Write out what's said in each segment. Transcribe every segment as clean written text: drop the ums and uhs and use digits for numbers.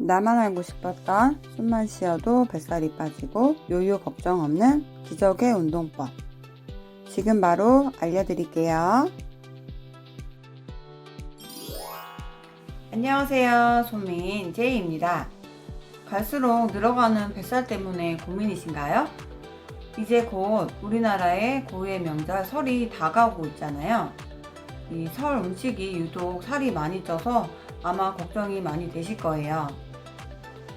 나만 알고 싶었던 숨만 쉬어도 뱃살이 빠지고 요요 걱정 없는 기적의 운동법. 지금 바로 알려드릴게요. 안녕하세요. 소민 제이입니다. 갈수록 늘어가는 뱃살 때문에 고민이신가요? 이제 곧 우리나라의 고유의 명절 설이 다가오고 있잖아요. 이 설 음식이 유독 살이 많이 쪄서 아마 걱정이 많이 되실 거예요.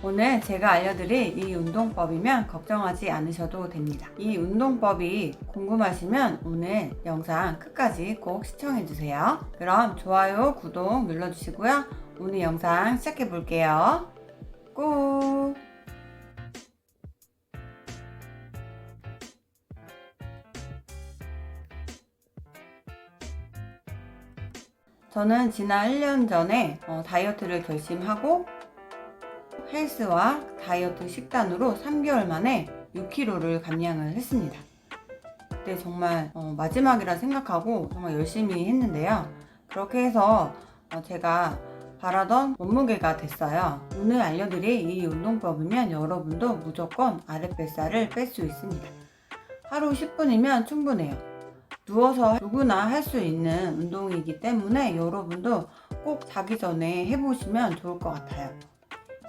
오늘 제가 알려드릴 이 운동법이면 걱정하지 않으셔도 됩니다. 이 운동법이 궁금하시면 오늘 영상 끝까지 꼭 시청해주세요. 그럼 좋아요, 구독 눌러주시고요. 오늘 영상 시작해 볼게요. 꾹! 저는 지난 1년 전에 다이어트를 결심하고 헬스와 다이어트 식단으로 3개월 만에 6kg를 감량을 했습니다. 그때 정말 마지막이라 생각하고 정말 열심히 했는데요. 그렇게 해서 제가 바라던 몸무게가 됐어요. 오늘 알려드릴 이 운동법이면 여러분도 무조건 아랫뱃살을 뺄 수 있습니다. 하루 10분이면 충분해요. 누워서 누구나 할 수 있는 운동이기 때문에 여러분도 꼭 자기 전에 해보시면 좋을 것 같아요.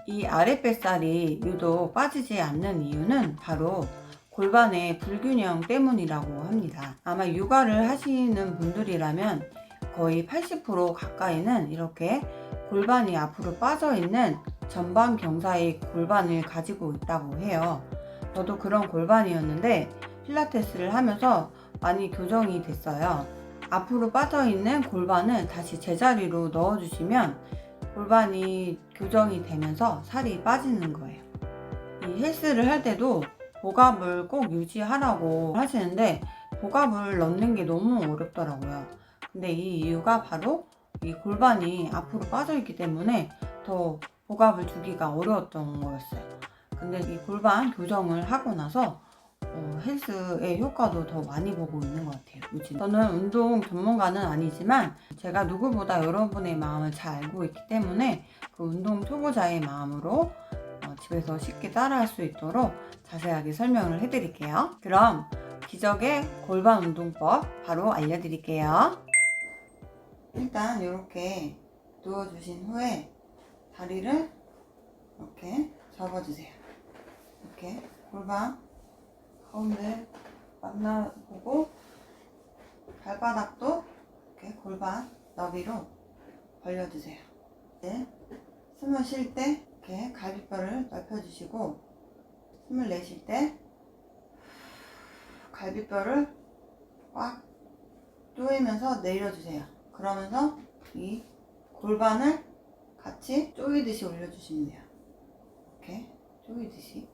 이 아랫뱃살이 유독 빠지지 않는 이유는 바로 골반의 불균형 때문이라고 합니다. 아마 육아를 하시는 분들이라면 거의 80% 가까이는 이렇게 골반이 앞으로 빠져 있는 전방 경사의 골반을 가지고 있다고 해요. 저도 그런 골반이었는데 필라테스를 하면서 많이 교정이 됐어요. 앞으로 빠져 있는 골반을 다시 제자리로 넣어주시면 골반이 교정이 되면서 살이 빠지는 거예요. 이 헬스를 할 때도 복압을 꼭 유지하라고 하시는데 복압을 넣는 게 너무 어렵더라고요. 근데 이 이유가 바로 이 골반이 앞으로 빠져 있기 때문에 더 복압을 주기가 어려웠던 거였어요. 근데 이 골반 교정을 하고 나서 헬스의 효과도 더 많이 보고 있는 것 같아요. 요즘 저는 운동 전문가는 아니지만 제가 누구보다 여러분의 마음을 잘 알고 있기 때문에 그 운동 초보자의 마음으로 집에서 쉽게 따라할 수 있도록 자세하게 설명을 해드릴게요. 그럼 기적의 골반 운동법 바로 알려드릴게요. 일단 이렇게 누워주신 후에 다리를 이렇게 접어주세요. 이렇게 골반 가운데 만나보고 발바닥도 이렇게 골반 너비로 벌려주세요. 네. 숨을 쉴 때 이렇게 갈비뼈를 넓혀주시고 숨을 내쉴 때 갈비뼈를 꽉 조이면서 내려주세요. 그러면서 이 골반을 같이 조이듯이 올려주시면 돼요. 이렇게 조이듯이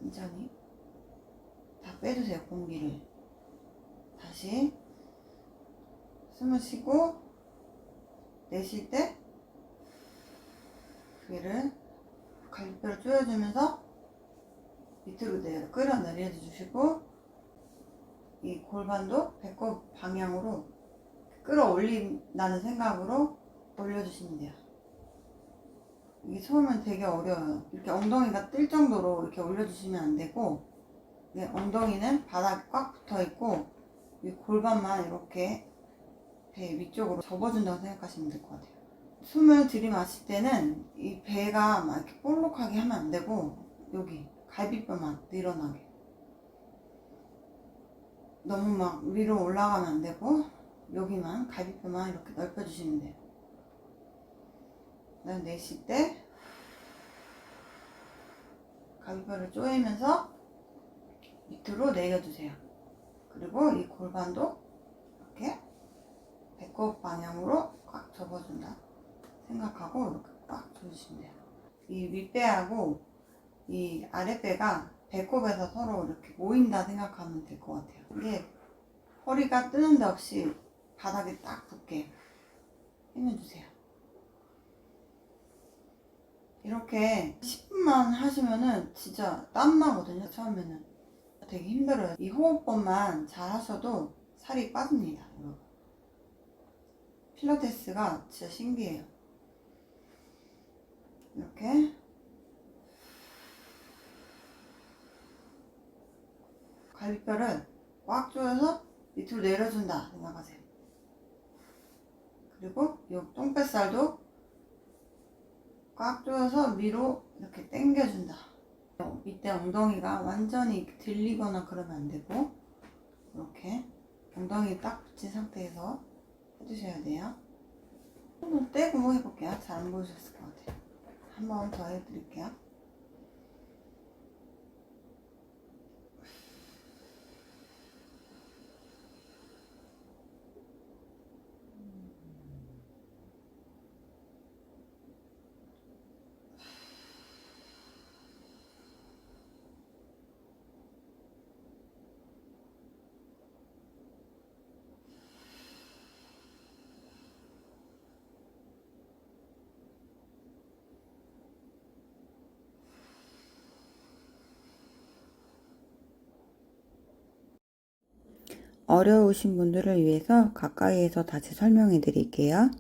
완전히 다 빼주세요. 공기를. 다시 숨을 쉬고 내쉴 때 얘를 갈비뼈를 조여주면서 밑으로 끌어내려 주시고 이 골반도 배꼽 방향으로 끌어올린다는 생각으로 올려주시면 돼요. 이게 처음엔 되게 어려워요. 이렇게 엉덩이가 뜰 정도로 이렇게 올려주시면 안 되고 엉덩이는 바닥에 꽉 붙어 있고 이 골반만 이렇게 배 위쪽으로 접어준다고 생각하시면 될 것 같아요. 숨을 들이마실 때는 이 배가 막 이렇게 볼록하게 하면 안 되고 여기 갈비뼈만 늘어나게 너무 막 위로 올라가면 안 되고 여기만 갈비뼈만 이렇게 넓혀주시면 돼요. 그다음 내쉴 때 갈비뼈를 조이면서 밑으로 내려주세요. 그리고 이 골반도 이렇게 배꼽 방향으로 꽉 접어준다 생각하고 이렇게 꽉 조여주시면 돼요. 이 윗배하고 이 아랫배가 배꼽에서 서로 이렇게 모인다 생각하면 될 것 같아요. 이게 허리가 뜨는 데 없이 바닥에 딱 붙게 힘을 주세요. 이렇게 10분만 하시면은 진짜 땀 나거든요. 처음에는 되게 힘들어요. 이 호흡법만 잘 하셔도 살이 빠집니다. 여러분. 필라테스가 진짜 신기해요. 이렇게 갈비뼈를 꽉 조여서 밑으로 내려준다 생각하세요. 그리고 이 똥뱃살도 꽉 조여서 위로 이렇게 당겨준다. 이때 엉덩이가 완전히 들리거나 그러면 안 되고 이렇게 엉덩이 딱 붙인 상태에서 해주셔야 돼요. 한번 떼고 해볼게요. 잘 안 보이셨을 것 같아요. 한 번 더 해드릴게요. 어려우신 분들을 위해서 가까이에서 다시 설명해 드릴게요.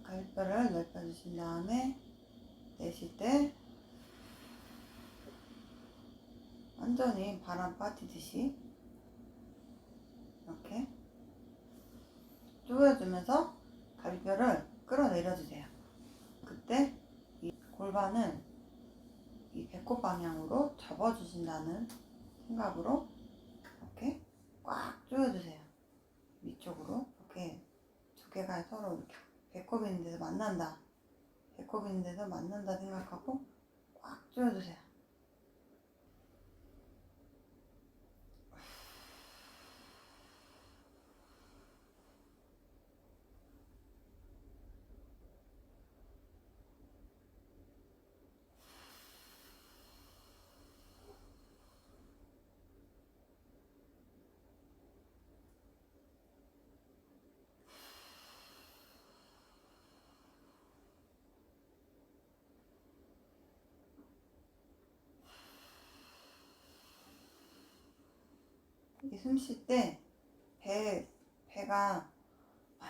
갈비뼈를 넓혀주신 다음에 내쉴 때 완전히 바람 빠지듯이 이렇게 조여주면서 갈비뼈를 끌어내려주세요. 그때 이 골반을 이 배꼽 방향으로 접어주신다는 생각으로 이렇게 꽉 조여주세요. 위쪽으로 이렇게 두 개가 서로 이렇게 배꼽 있는 데서 만난다. 배꼽 있는 데서 만난다 생각하고 꽉 조여주세요. 숨 쉴 때 배가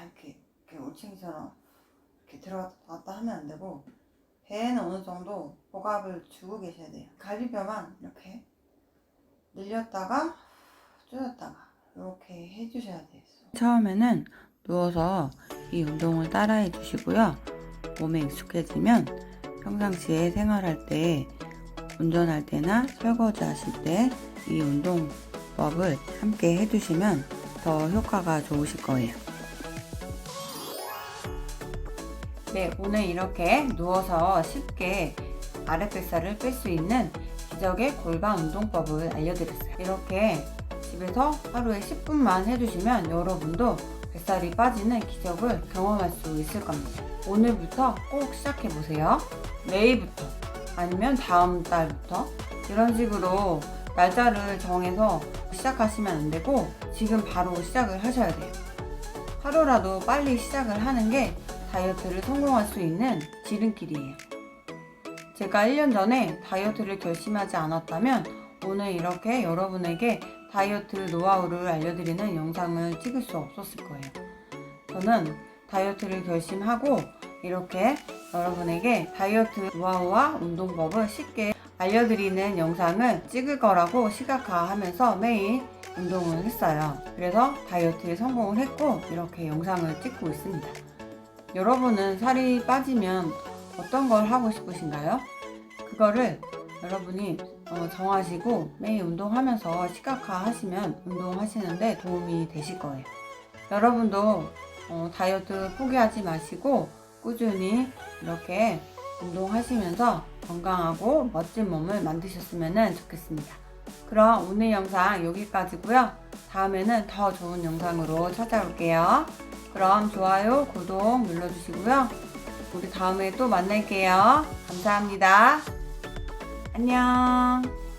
이렇게 올챙이처럼 이렇게 들어갔다 하면 안 되고 배에는 어느 정도 복압을 주고 계셔야 돼요. 갈비뼈만 이렇게 늘렸다가 줄였다가 이렇게 해주셔야 돼요. 처음에는 누워서 이 운동을 따라 해주시고요. 몸에 익숙해지면 평상시에 생활할 때, 운전할 때나 설거지 하실 때 이 운동법을 함께 해주시면 더 효과가 좋으실 거예요. 네, 오늘 이렇게 누워서 쉽게 아랫뱃살을 뺄 수 있는 기적의 골반 운동법을 알려드렸어요. 이렇게 집에서 하루에 10분만 해주시면 여러분도 뱃살이 빠지는 기적을 경험할 수 있을 겁니다. 오늘부터 꼭 시작해보세요. 내일부터 아니면 다음 달부터 이런 식으로 날짜를 정해서 시작하시면 안 되고 지금 바로 시작을 하셔야 돼요. 하루라도 빨리 시작을 하는 게 다이어트를 성공할 수 있는 지름길이에요. 제가 1년 전에 다이어트를 결심하지 않았다면 오늘 이렇게 여러분에게 다이어트 노하우를 알려드리는 영상을 찍을 수 없었을 거예요. 저는 다이어트를 결심하고 이렇게 여러분에게 다이어트 노하우와 운동법을 쉽게 알려드리는 영상을 찍을 거라고 시각화하면서 매일 운동을 했어요. 그래서 다이어트에 성공을 했고 이렇게 영상을 찍고 있습니다. 여러분은 살이 빠지면 어떤 걸 하고 싶으신가요? 그거를 여러분이 정하시고 매일 운동하면서 시각화하시면 운동하시는데 도움이 되실 거예요. 여러분도 다이어트 포기하지 마시고 꾸준히 이렇게 운동하시면서 건강하고 멋진 몸을 만드셨으면 좋겠습니다. 그럼 오늘 영상 여기까지고요. 다음에는 더 좋은 영상으로 찾아올게요. 그럼 좋아요, 구독 눌러주시고요. 우리 다음에 또 만날게요. 감사합니다. 안녕.